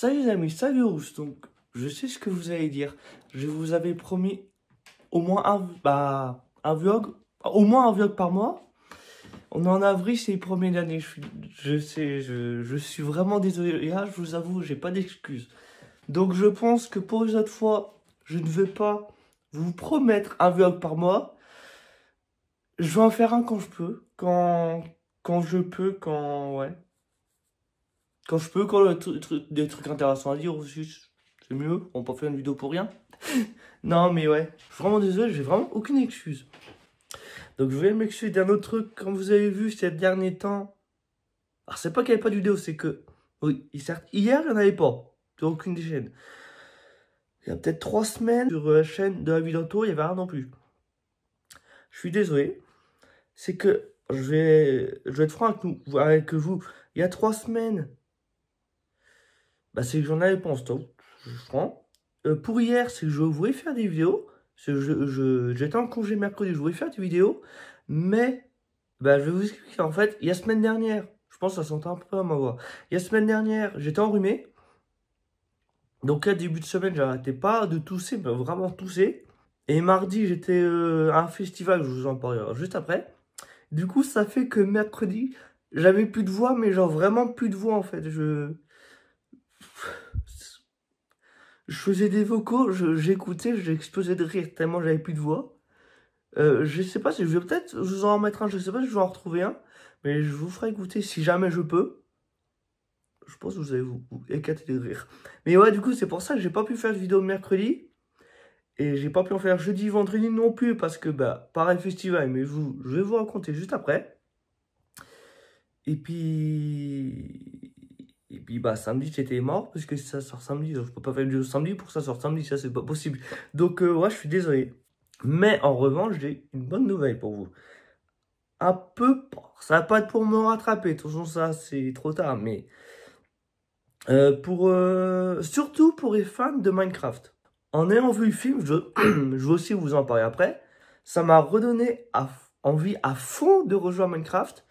Salut les amis, salut Rousse. Donc, je sais ce que vous allez dire. Je vous avais promis au moins un vlog, au moins un vlog par mois. On est en avril, c'est le premier de l'année. Je sais, je suis vraiment désolé. Et là, je vous avoue, j'ai pas d'excuses. Donc, je pense que pour les autres fois, je ne vais pas vous promettre un vlog par mois. Je vais en faire un quand je peux, quand je peux, ouais. Quand je peux, quand des trucs intéressants à dire aussi, c'est mieux. On peut pas faire une vidéo pour rien. Non, mais ouais, je suis vraiment désolé, j'ai vraiment aucune excuse. Donc, je vais m'excuser d'un autre truc. Comme vous avez vu ces derniers temps, alors c'est pas qu'il n'y avait pas de vidéo, c'est que, oui, certes, hier, il n'y en avait pas, sur aucune des chaînes. Il y a peut-être 3 semaines, sur la chaîne de la vie d'Anto, il n'y avait rien non plus. Je suis désolé. C'est que, je vais être franc avec vous. Il y a 3 semaines, bah, c'est que j'en avais pas en stock, je suis franc. Pour hier, c'est que je voulais faire des vidéos. J'étais en congé mercredi, je voulais faire des vidéos. Mais, bah, je vais vous expliquer. En fait, il y a semaine dernière, je pense que ça s'entend un peu à ma voix. Il y a semaine dernière, j'étais enrhumé. Donc, à début de semaine, j'arrêtais pas de tousser, mais vraiment tousser. Et mardi, j'étais à un festival, je vous en parlerai juste après. Du coup, ça fait que mercredi, j'avais plus de voix, mais genre vraiment plus de voix en fait. Je faisais des vocaux, j'écoutais, j'explosais de rire tellement j'avais plus de voix. Je sais pas si je vais peut-être vous en remettre un, je sais pas si je vais en retrouver un, mais je vous ferai écouter si jamais je peux. Je pense que vous allez vous éclater de rire. Mais ouais, du coup, c'est pour ça que j'ai pas pu faire de vidéo mercredi. Et j'ai pas pu en faire jeudi, vendredi non plus, parce que, bah, pareil, festival, mais je vais vous raconter juste après. Et puis... Et puis, bah, samedi, j'étais mort, parce que ça sort samedi. Donc je peux pas faire une vidéo samedi pour que ça sorte samedi, ça, c'est pas possible. Donc, ouais, je suis désolé. Mais en revanche, j'ai une bonne nouvelle pour vous. Un peu, ça va pas être pour me rattraper, de toute façon, ça, c'est trop tard. Mais surtout pour les fans de Minecraft. En ayant vu le film, je vais aussi vous en parler après. Ça m'a redonné envie à fond de rejoindre Minecraft.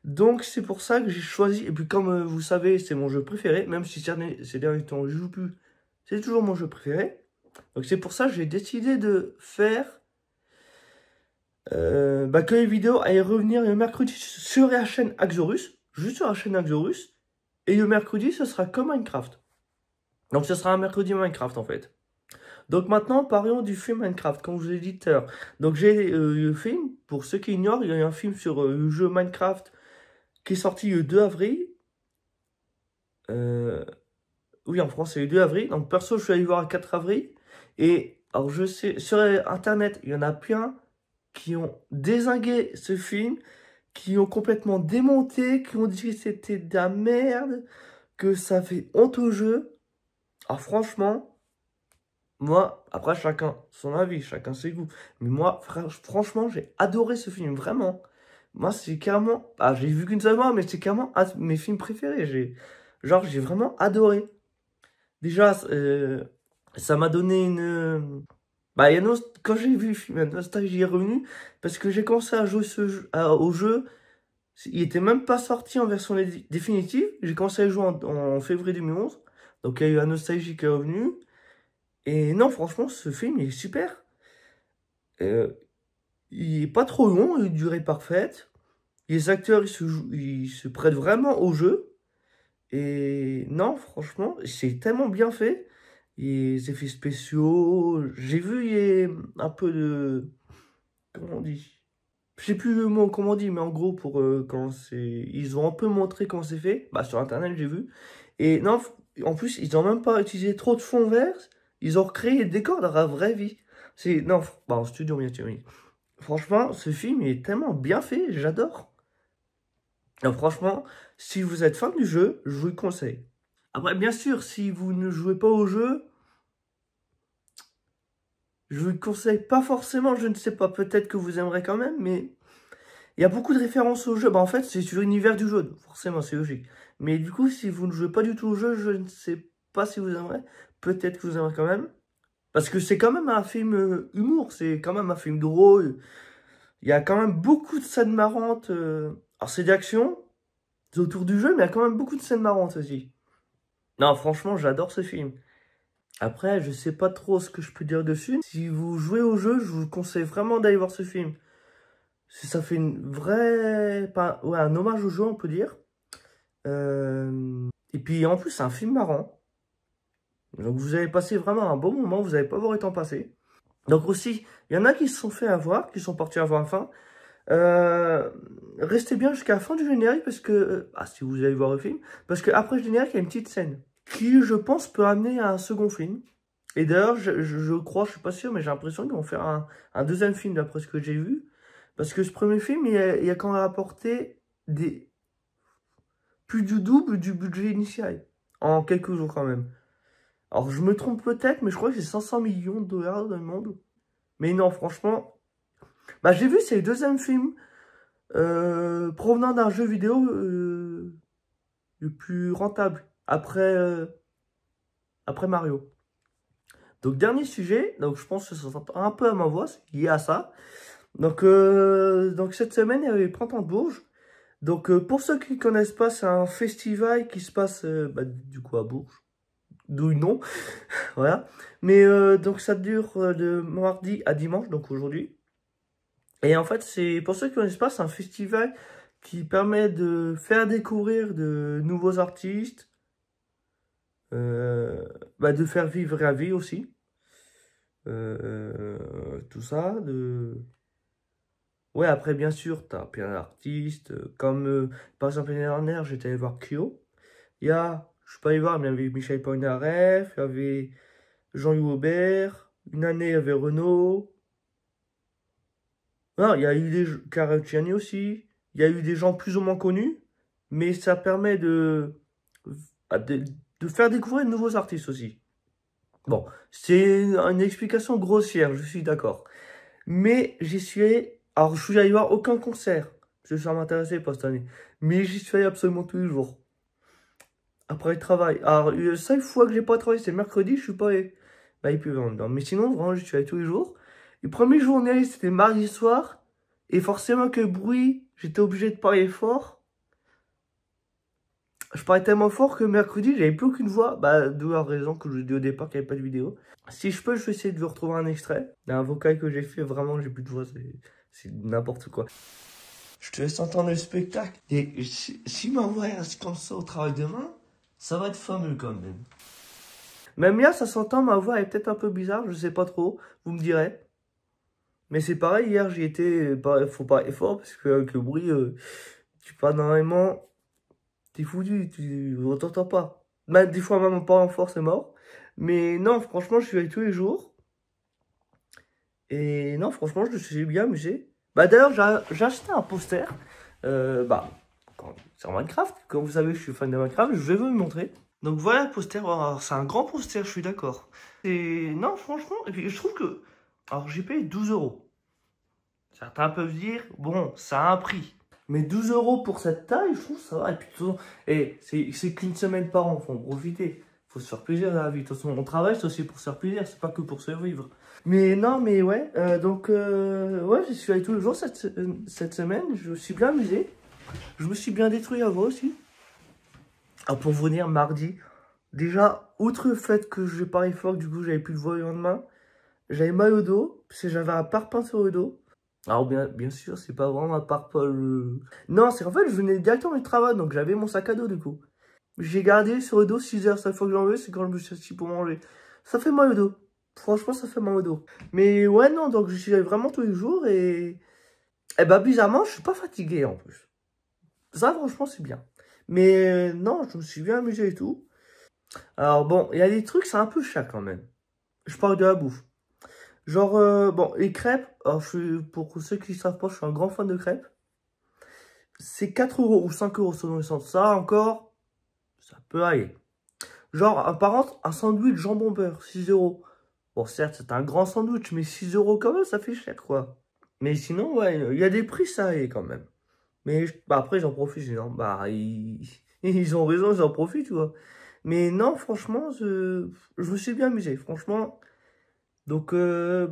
Donc c'est pour ça que j'ai choisi, et puis comme vous savez, c'est mon jeu préféré, même si ces derniers temps je joue plus, c'est toujours mon jeu préféré. Donc c'est pour ça que j'ai décidé de faire que les vidéos allaient revenir le mercredi sur la chaîne Axorus, juste sur la chaîne Axorus, et le mercredi ce sera comme Minecraft. Donc ce sera un mercredi Minecraft en fait. Donc maintenant parlons du film Minecraft, comme je vous ai dit tout à l'heure. Donc j'ai le film, pour ceux qui ignorent, il y a un film sur le jeu Minecraft qui est sorti le 2 avril. Oui, en France, c'est le 2 avril. Donc, perso, je suis allé voir le 4 avril. Et, alors, je sais, sur Internet, il y en a plein qui ont dézingué ce film, qui ont complètement démonté, qui ont dit que c'était de la merde, que ça fait honte au jeu. Alors, franchement, moi, après, chacun son avis, chacun ses goûts. Mais moi, franchement, j'ai adoré ce film, vraiment. Moi, c'est carrément... Ah, j'ai vu qu'une seule fois, mais c'est carrément un de mes films préférés. J'ai vraiment adoré. Déjà, ça m'a donné une... Bah, quand j'ai vu le film, la nostalgie est revenue, parce que j'ai commencé à jouer au jeu. Il était même pas sorti en version définitive. J'ai commencé à jouer en février 2011. Donc, il y a eu la nostalgie qui est revenue. Et non, franchement, ce film, il est super. Euh, il est pas trop long, il a une durée parfaite. Les acteurs, ils se prêtent vraiment au jeu. Et non, franchement, c'est tellement bien fait. Les effets spéciaux, j'ai vu, il y a un peu de... Comment on dit? Je sais plus le mot, comment on dit, mais en gros, pour quand c'est... Ils ont un peu montré comment c'est fait. Bah, sur Internet, j'ai vu. Et non, en plus, ils ont même pas utilisé trop de fond vert. Ils ont recréé les décors dans la vraie vie. C'est... Non, bah, en studio, bien sûr, oui. Franchement, ce film est tellement bien fait, j'adore. Alors, franchement, si vous êtes fan du jeu, je vous le conseille. Après, bien sûr, si vous ne jouez pas au jeu, je vous le conseille pas forcément, je ne sais pas, peut-être que vous aimerez quand même, mais il y a beaucoup de références au jeu. Bah, en fait, c'est sur l'univers du jeu, forcément, c'est logique. Mais du coup, si vous ne jouez pas du tout au jeu, je ne sais pas si vous aimerez. Peut-être que vous aimerez quand même. Parce que c'est quand même un film humour, c'est quand même un film drôle. Il y a quand même beaucoup de scènes marrantes. Alors, c'est d'action, c'est autour du jeu, mais il y a quand même beaucoup de scènes marrantes aussi. Non, franchement, j'adore ce film. Après, je sais pas trop ce que je peux dire dessus. Si vous jouez au jeu, je vous conseille vraiment d'aller voir ce film. Ça fait une vraie... Ouais, un hommage au jeu, on peut dire. Et puis, en plus, c'est un film marrant. Donc, vous avez passé vraiment un bon moment. Vous n'allez pas voir le temps passer. Donc aussi, il y en a qui se sont fait avoir, qui sont partis avant la fin. Restez bien jusqu'à la fin du générique parce que... si vous allez voir le film. Parce qu'après le générique, il y a une petite scène qui, je pense, peut amener à un second film. Et d'ailleurs, je crois, je suis pas sûr, mais j'ai l'impression qu'ils vont faire un deuxième film d'après ce que j'ai vu. Parce que ce premier film, il a quand même apporté plus du double du budget initial. En quelques jours quand même. Alors je me trompe peut-être, mais je crois que c'est 500 millions de dollars dans le monde. Mais non, franchement... j'ai vu, c'est le deuxième film provenant d'un jeu vidéo le plus rentable après Mario. Donc, dernier sujet, donc je pense que ça s'entend un peu à ma voix, c'est lié à ça. Donc cette semaine, il y avait le Printemps de Bourges. Donc, pour ceux qui ne connaissent pas, c'est un festival qui se passe du coup à Bourges. D'où le nom, voilà. Mais donc, ça dure de mardi à dimanche, donc aujourd'hui. Et en fait, c'est pour ceux qui ne connaissent pas, c'est un festival qui permet de faire découvrir de nouveaux artistes, de faire vivre la vie aussi. Tout ça. Ouais, après, bien sûr, tu as plein d'artistes. Comme, par exemple, l'année dernière, j'étais allé voir Kyo. Je suis pas allé voir, mais il y avait Michel Polnareff, il y avait Jean-Louis Aubert. Une année, il y avait Renaud. Non, il y a eu des Caracciani aussi. Il y a eu des gens plus ou moins connus. Mais ça permet de faire découvrir de nouveaux artistes aussi. Bon, c'est une explication grossière, je suis d'accord. Mais j'y suis allé... Alors, je suis allé voir aucun concert. Parce que ça m'intéressait pas cette année. Mais j'y suis allé absolument tous les jours. Après le travail. Alors, la seule fois que j'ai pas travaillé, c'est mercredi, je suis pas allé. Il peut en dedans. Mais sinon, vraiment, j'y suis allé tous les jours. Les premières journées, c'était mardi soir. Et forcément que le bruit, j'étais obligé de parler fort. Je parlais tellement fort que mercredi, j'avais plus aucune voix. D'où la raison que je vous ai dit au départ qu'il n'y avait pas de vidéo. Si je peux, je vais essayer de vous retrouver un extrait d'un vocal que j'ai fait. Vraiment, j'ai plus de voix. C'est n'importe quoi. Je te laisse entendre le spectacle. Et si ma voix reste comme ça au travail demain, ça va être fameux quand même. Même là, ça s'entend, ma voix est peut-être un peu bizarre. Je sais pas trop. Vous me direz. Mais c'est pareil, hier, j'y étais. Faut pas être fort parce qu'avec le bruit, tu parles normalement. T'es foutu, on t'entend pas. Des fois, même en parlant fort, c'est mort. Mais non, franchement, je suis avec tous les jours. Et non, franchement, je me suis bien amusé. D'ailleurs, j'ai acheté un poster. Sur Minecraft. Comme vous savez, je suis fan de Minecraft. Je vais vous le montrer. Donc voilà le poster. C'est un grand poster, je suis d'accord. Et non, franchement, et puis, je trouve que... Alors, j'ai payé 12 euros. Certains peuvent dire, bon, ça a un prix. Mais 12 euros pour cette taille, je trouve ça va. Et puis, c'est qu'une semaine par an, faut en profiter. Faut se faire plaisir dans la vie. De toute façon, on travaille, c'est aussi pour se faire plaisir, c'est pas que pour survivre. Mais non, mais ouais, ouais, je suis allé tous les jours cette semaine, je me suis bien amusé. Je me suis bien détruit à vous aussi. Alors pour venir mardi, déjà, outre le fait que je parie fort, du coup j'avais plus de voix le lendemain, j'avais mal au dos, parce que j'avais un parpaing sur le dos. Alors bien sûr, c'est pas vraiment un parpaing... Non, c'est qu'en fait, je venais directement du travail, donc j'avais mon sac à dos du coup. J'ai gardé sur le dos 6 heures, chaque fois que j'en veux, c'est quand je me suis assis pour manger. Ça fait mal au dos. Franchement, ça fait mal au dos. Mais ouais, non, donc je suis allé vraiment tous les jours et... bizarrement, je suis pas fatigué en plus. Ça, franchement, c'est bien. Mais non, je me suis bien amusé et tout. Alors bon, il y a des trucs, c'est un peu cher quand même. Je parle de la bouffe. Genre, bon, les crêpes, alors pour ceux qui ne savent pas, je suis un grand fan de crêpes. C'est 4 euros ou 5 euros selon le sens. Ça encore, ça peut aller. Genre, par contre, un sandwich jambon beurre, 6 euros. Bon, certes, c'est un grand sandwich, mais 6 euros quand même, ça fait cher, quoi. Mais sinon, ouais, il y a des prix, ça est quand même. Mais après, j'en profite, non, ils ont raison, ils en profitent, tu vois. Mais non, franchement, je me suis bien amusé, franchement. Donc,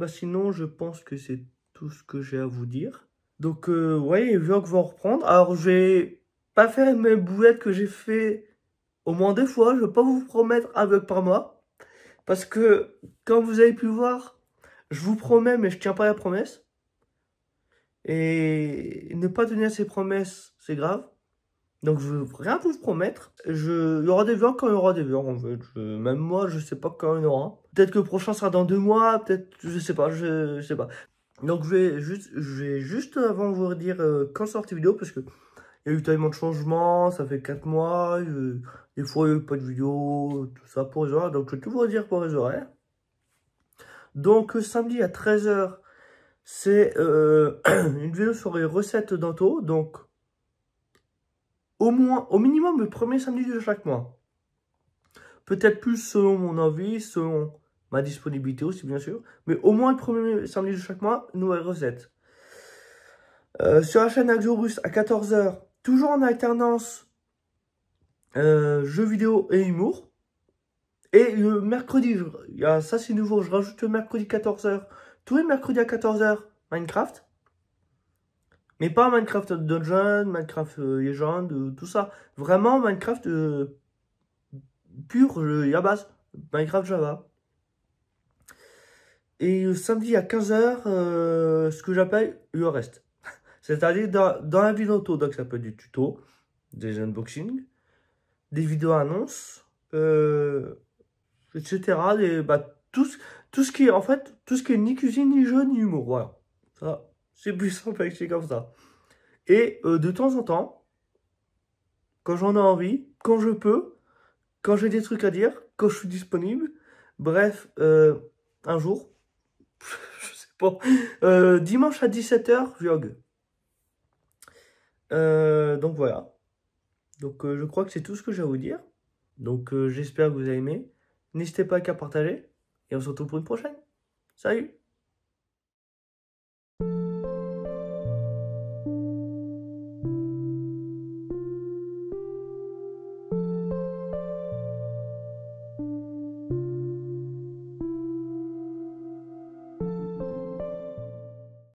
sinon, je pense que c'est tout ce que j'ai à vous dire. Donc, ouais, les vlogs vont reprendre. Alors, je vais pas faire mes boulettes que j'ai fait au moins 2 fois. Je ne vais pas vous promettre un vlog par mois. Parce que, comme vous avez pu voir, je vous promets, mais je tiens pas la promesse. Et ne pas tenir ses promesses, c'est grave. Donc, je veux rien vous promettre. Il y aura des vlogs quand il y aura des vlogs, en fait. Même moi, je sais pas quand il y en aura. Peut-être que le prochain sera dans 2 mois, peut-être, je sais pas, je sais pas. Donc, je vais juste avant vous dire quand sortir vidéo, parce que il y a eu tellement de changements, ça fait 4 mois, des fois il n'y a eu pas de vidéo, tout ça pour les horaires. Donc, je vais tout vous dire pour les horaires. Donc, samedi à 13h, c'est une vidéo sur les recettes d'Anto. Donc, au minimum, le premier samedi de chaque mois. Peut-être plus selon mon envie, selon ma disponibilité aussi, bien sûr. Mais au moins le premier samedi de chaque mois, nouvelle recette. Sur la chaîne Axorus à 14h, toujours en alternance, jeux vidéo et humour. Et le mercredi, ça c'est nouveau, je rajoute le mercredi 14h. Tous les mercredis à 14h, Minecraft. Mais pas Minecraft Dungeon, Minecraft Legend, tout ça. Vraiment Minecraft pur, à base. Minecraft Java. Et samedi à 15h, ce que j'appelle le reste. C'est-à-dire dans la vidéo auto, donc ça peut être du tuto, des unboxings, des vidéos annonces, etc. Tout ce qui est, en fait, tout ce qui est ni cuisine, ni jeu, ni humour. Voilà. Ça, c'est plus simple à expliquer comme ça. Et de temps en temps, quand j'en ai envie, quand je peux, quand j'ai des trucs à dire, quand je suis disponible, bref, un jour, je sais pas, dimanche à 17h, vlog. Donc voilà. Donc je crois que c'est tout ce que j'ai à vous dire. Donc j'espère que vous avez aimé. N'hésitez pas qu'à partager. Et on se retrouve pour une prochaine. Salut!